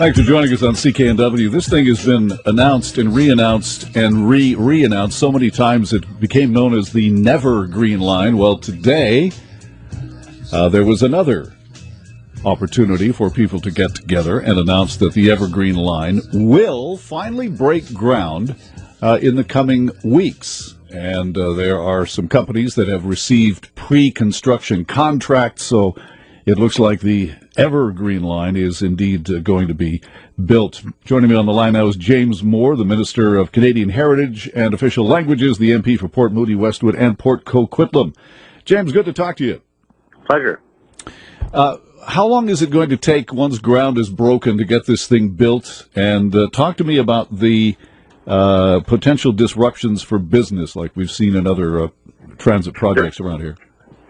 Thanks for joining us on CKNW. This thing has been announced and re-announced and re-announced so many times it became known as the Evergreen Line. Well, today there was another opportunity for people to get together and announce that the Evergreen Line will finally break ground in the coming weeks. And there are some companies that have received pre-construction contracts, so it looks like the Evergreen Line is indeed going to be built. Joining me on the line now is James Moore, the Minister of Canadian Heritage and Official Languages, the MP for Port Moody, Westwood, and Port Coquitlam. James, good to talk to you. Pleasure. How long is it going to take once ground is broken to get this thing built? And talk to me about the potential disruptions for business like we've seen in other transit projects around here.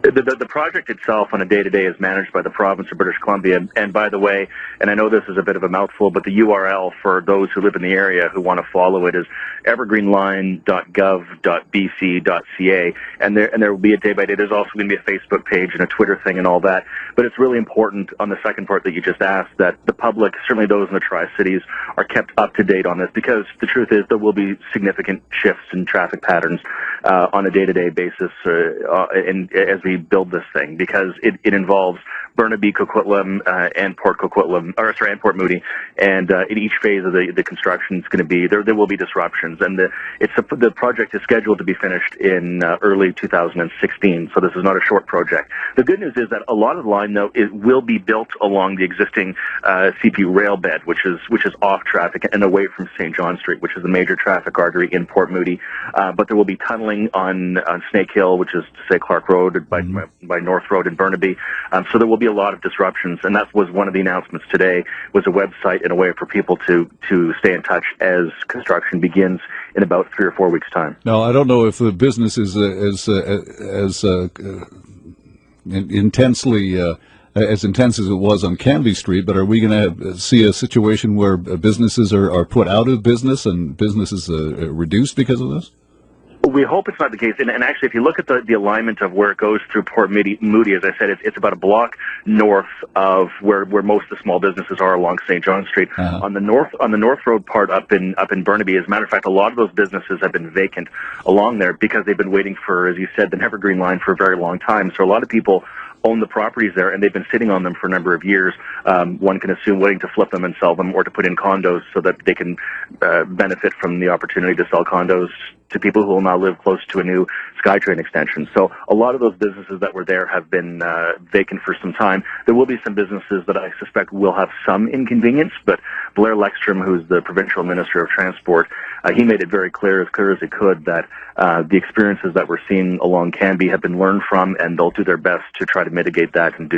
The project itself on a day-to-day is managed by the province of British Columbia. And by the way, and I know this is a bit of a mouthful, but the URL for those who live in the area who want to follow it is evergreenline.gov.bc.ca. And there will be a day-by-day. There's also going to be a Facebook page and a Twitter thing and all that. But it's really important on the second part that you just asked that the public, certainly those in the Tri-Cities, are kept up to date on this, because the truth is there will be significant shifts in traffic patterns on a day-to-day basis as we build this thing, because it involves Burnaby, Coquitlam, and Port Moody, and in each phase of the construction is going to be there will be disruptions, and the project is scheduled to be finished in early 2016. So this is not a short project. The good news is that a lot of the line, though, it will be built along the existing CP rail bed, which is off traffic and away from St. John Street, which is a major traffic artery in Port Moody. But there will be tunneling on Snake Hill, which is to say Clark Road, by North Road in Burnaby. So there will be a lot of disruptions, and that was one of the announcements today, was a website and a way for people to stay in touch as construction begins in about 3 or 4 weeks' time. Now, I don't know if the business is intensely as intense as it was on Canby Street, but are we going to see a situation where businesses are put out of business and businesses reduced because of this? We hope it's not the case. And actually, if you look at the alignment of where it goes through Port Moody, as I said, it's about a block north of where most of the small businesses are along St. John Street. Uh-huh. On the North Road part up in Burnaby, as a matter of fact, a lot of those businesses have been vacant along there because they've been waiting for, as you said, the Evergreen Line for a very long time. So a lot of people own the properties there, and they've been sitting on them for a number of years. One can assume waiting to flip them and sell them, or to put in condos so that they can benefit from the opportunity to sell condos to people who will now live close to a new SkyTrain extension. So a lot of those businesses that were there have been vacant for some time. There will be some businesses that I suspect will have some inconvenience, but Blair Lekstrom, who's the Provincial Minister of Transport, he made it very clear as he could, that the experiences that we're seeing along Canby have been learned from, and they'll do their best to try to mitigate that and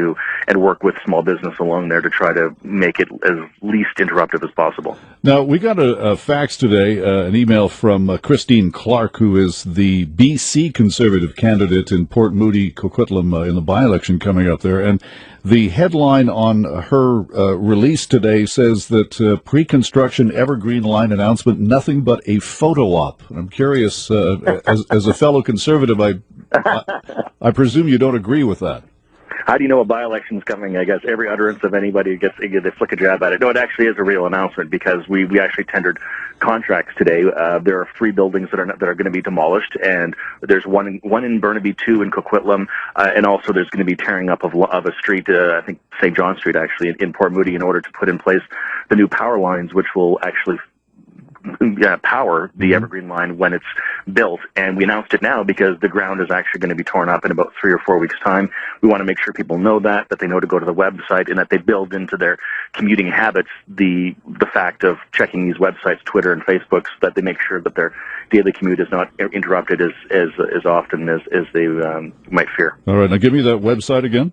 work with small business along there to try to make it as least interruptive as possible. Now, we got a fax today, an email from Christine Clark, who is the BC Conservative candidate in Port Moody, Coquitlam, in the by-election coming up there, and the headline on her release today says that pre-construction Evergreen Line announcement, nothing but a photo op. And I'm curious, as a fellow Conservative, I presume you don't agree with that. How do you know a by-election is coming? I guess every utterance of anybody they flick a jab at it. No, it actually is a real announcement, because we actually tendered contracts today. There are 3 buildings that are going to be demolished, and there's one in Burnaby, 2 in Coquitlam, and also there's going to be tearing up of a street, I think St. John Street actually, in Port Moody, in order to put in place the new power lines, which will actually power the Evergreen Line when it's built. And we announced it now because the ground is actually going to be torn up in about 3 or 4 weeks' time. We want to make sure people know that they know to go to the website, and that they build into their commuting habits the fact of checking these websites, Twitter and Facebook, so that they make sure that their daily commute is not interrupted as often as they might fear. All right, now give me that website again.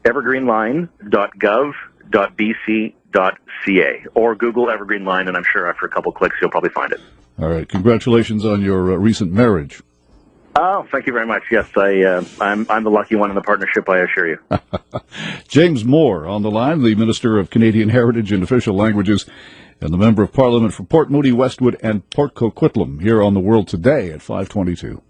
evergreenline.gov.bc.ca, or Google Evergreen Line, and I'm sure after a couple clicks you'll probably find it. All right. Congratulations on your recent marriage. Oh, thank you very much. Yes, I'm the lucky one in the partnership, I assure you. James Moore on the line, the Minister of Canadian Heritage and Official Languages, and the Member of Parliament for Port Moody, Westwood, and Port Coquitlam, here on The World Today at 5:22.